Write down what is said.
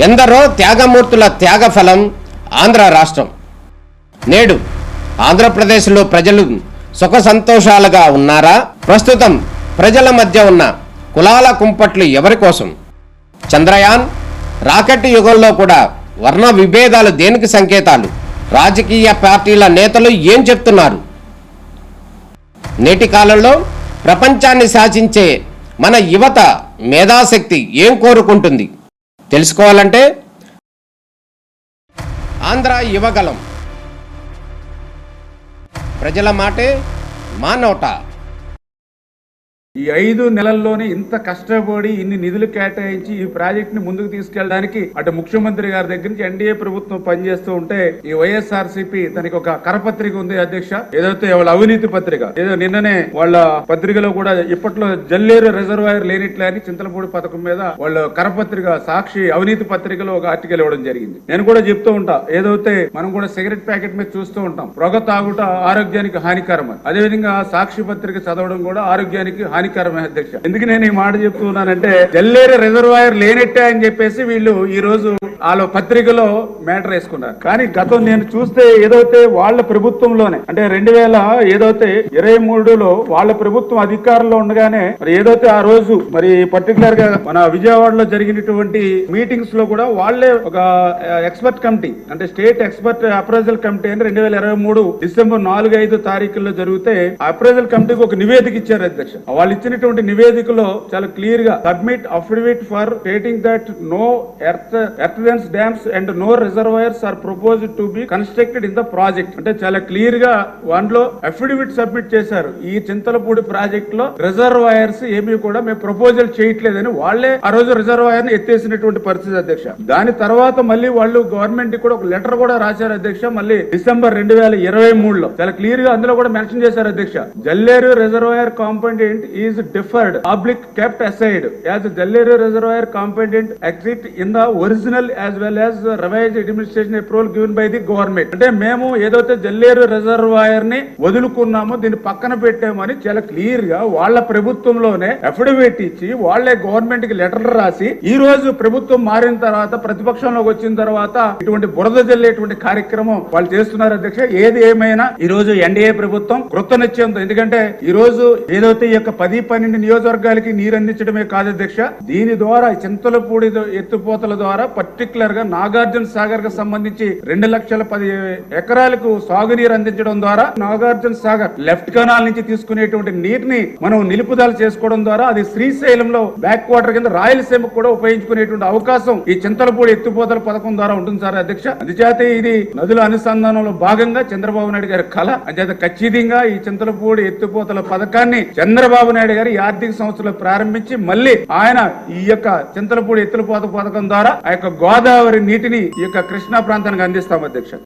ఎందరో త్యాగమూర్తుల త్యాగఫలం ఆంధ్ర రాష్ట్రం. నేడు ఆంధ్రప్రదేశ్లో ప్రజలు సుఖ సంతోషాలుగా ఉన్నారా? ప్రస్తుతం ప్రజల మధ్య ఉన్న కులాల కుంపట్లు ఎవరి కోసం? చంద్రయాన్ రాకెట్ యుగంలో కూడా వర్ణ విభేదాలు దేనికి సంకేతాలు? రాజకీయ పార్టీల నేతలు ఏం చెప్తున్నారు? నేటి కాలంలో ప్రపంచాన్ని శాసించే మన యువత మేధాశక్తి ఏం కోరుకుంటుంది? తెలుసుకోవాలంటే ఆంధ్ర యువగలం. ప్రజల మాటే మా నోట. ఈ 5 నెలల్లోనే ఇంత కష్టపడి ఇన్ని నిధులు కేటాయించి ఈ ప్రాజెక్ట్ ని ముందుకు తీసుకెళ్ళడానికి అటు ముఖ్యమంత్రి గారి దగ్గర నుంచి ఎన్డీఏ ప్రభుత్వం పనిచేస్తూ ఉంటే ఈ వైఎస్ఆర్సీపీ తనకి ఒక కరపత్రిక ఉంది అధ్యక్ష, ఏదైతే వాళ్ళ అవినీతి పత్రిక, ఏదో నిన్ననే వాళ్ళ పత్రికలో కూడా ఇప్పట్లో జల్లేరు రిజర్వాయర్ లేనిట్లే అని చింతలపూడి పథకం మీద వాళ్ళు కరపత్రిక సాక్షి అవినీతి పత్రికలో ఒక ఆర్టికల్ ఇవ్వడం జరిగింది. నేను కూడా చెప్తూ ఉంటా, ఏదైతే మనం కూడా సిగరెట్ ప్యాకెట్ మీద చూస్తూ ఉంటాం, పొగ తాగుట ఆరోగ్యానికి హానికరం అని. అదేవిధంగా సాక్షి పత్రిక చదవడం కూడా ఆరోగ్యానికి హానికరమే అధ్యక్ష. ఎందుకు నేను ఈ మాట చెప్తున్నానంటే జల్లేరు రిజర్వాయర్ లేనట్టే అని చెప్పేసి వీళ్ళు ఈ రోజు వాళ్ళ పత్రికలో మ్యాటర్ వేసుకున్నారు. కానీ గతం నేను చూస్తే ఏదైతే వాళ్ళ ప్రభుత్వంలోనే అంటే 2023లో వాళ్ళ ప్రభుత్వం అధికారంలో ఉండగానే మరి ఏదైతే ఆ రోజు మరి పర్టికులర్ గా మన విజయవాడలో జరిగినటువంటి మీటింగ్స్ లో కూడా వాళ్లే ఒక ఎక్స్పర్ట్ కమిటీ అంటే స్టేట్ ఎక్స్పర్ట్ అప్రైజల్ కమిటీ అని 2023 డిసెంబర్ 4-5 తారీఖుల్లో జరిగితే అప్రైజల్ కమిటీకి ఒక నివేదిక ఇచ్చారు అధ్యక్ష. వాళ్ళు ఇచ్చినటువంటి నివేదికలో చాలా క్లియర్ గా submit affidavit for stating that no earth dams and no reservoirs are proposed to be constructed in the project అంటే చాలా క్లియర్ గా దాంట్లో అఫిడవిట్ సబ్మిట్ చేశారు. ఈ చింతలపూడి ప్రాజెక్ట్ లో రిజర్వాయర్స్ ఏమీ కూడా మేము ప్రపోజల్ చేయట్లేదని వాళ్లే ఆ రోజు రిజర్వాయర్ ని ఎత్తేసినటువంటి పరిస్థితి అధ్యక్ష. దాని తర్వాత మళ్ళీ వాళ్ళు గవర్నమెంట్ కూడా ఒక లెటర్ కూడా రాశారు అధ్యక్ష. మళ్ళీ డిసెంబర్ 2023లో చాలా క్లియర్ గా అందులో కూడా మెన్షన్ చేశారు అధ్యక్ష. Jalleru reservoir component is deferred public kept aside as Jalleru reservoir component exist in the original as well as revised administration approval given by the government. అంటే మేము ఏదైతే జల్లేరు రిజర్వాయర్ ని వదులుకున్నామో దీన్ని పక్కన పెట్టామని చాలా క్లియర్ గా వాళ్ళ ప్రభుత్వంలోనే అఫిడవిట్ ఇచ్చి వాళ్లే గవర్నమెంట్ కి లెటర్లు రాసి ఈ రోజు ప్రభుత్వం మారిన తర్వాత ప్రతిపక్షంలోకి వచ్చిన తర్వాత ఇటువంటి బురద జల్లేటువంటి కార్యక్రమం వాళ్ళు చేస్తున్నారు అధ్యక్ష. ఏది ఏమైనా ఈ రోజు ఎన్డీఏ ప్రభుత్వం కృతనిశ్చయంతో, ఎందుకంటే ఈ రోజు ఏదైతే ఈ యొక్క 10-12 నియోజకవర్గాలకి నీరు అందించడమే కాదు అధ్యక్ష, దీని ద్వారా చింతలపూడి ఎత్తిపోతల ద్వారా పర్టికులర్ గా నాగార్జున సాగర్ కు సంబంధించి 2,10,000 ఎకరాలకు సాగునీరు అందించడం ద్వారా నాగార్జున సాగర్ లెఫ్ట్ కెనాల్ నుంచి తీసుకునేటువంటి నీటిని మనం నిలుపుదల చేసుకోవడం ద్వారా అది శ్రీశైలంలో బ్యాక్ వాటర్ కింద రాయలసీమకు కూడా ఉపయోగించుకునేటువంటి అవకాశం ఈ చింతలపూడి ఎత్తిపోతల పథకం ద్వారా ఉంటుంది సార్ అధ్యక్ష. అందుచేత ఇది నదుల అనుసంధానంలో భాగంగా చంద్రబాబు నాయుడు గారి కళ. అంచేత ఖచ్చితంగా ఈ చింతలపూడి ఎత్తిపోతల పథకాన్ని చంద్రబాబు నాయుడు గారు ఈ ఆర్థిక సంవత్సరంలో ప్రారంభించి మళ్ళీ ఆయన ఈ యొక్క చింతలపూడి ఎత్తిపోత పథకం ద్వారా ఆ యొక్క గోదావరి నీటిని ఈ యొక్క కృష్ణా ప్రాంతానికి అందిస్తాం అధ్యక్ష.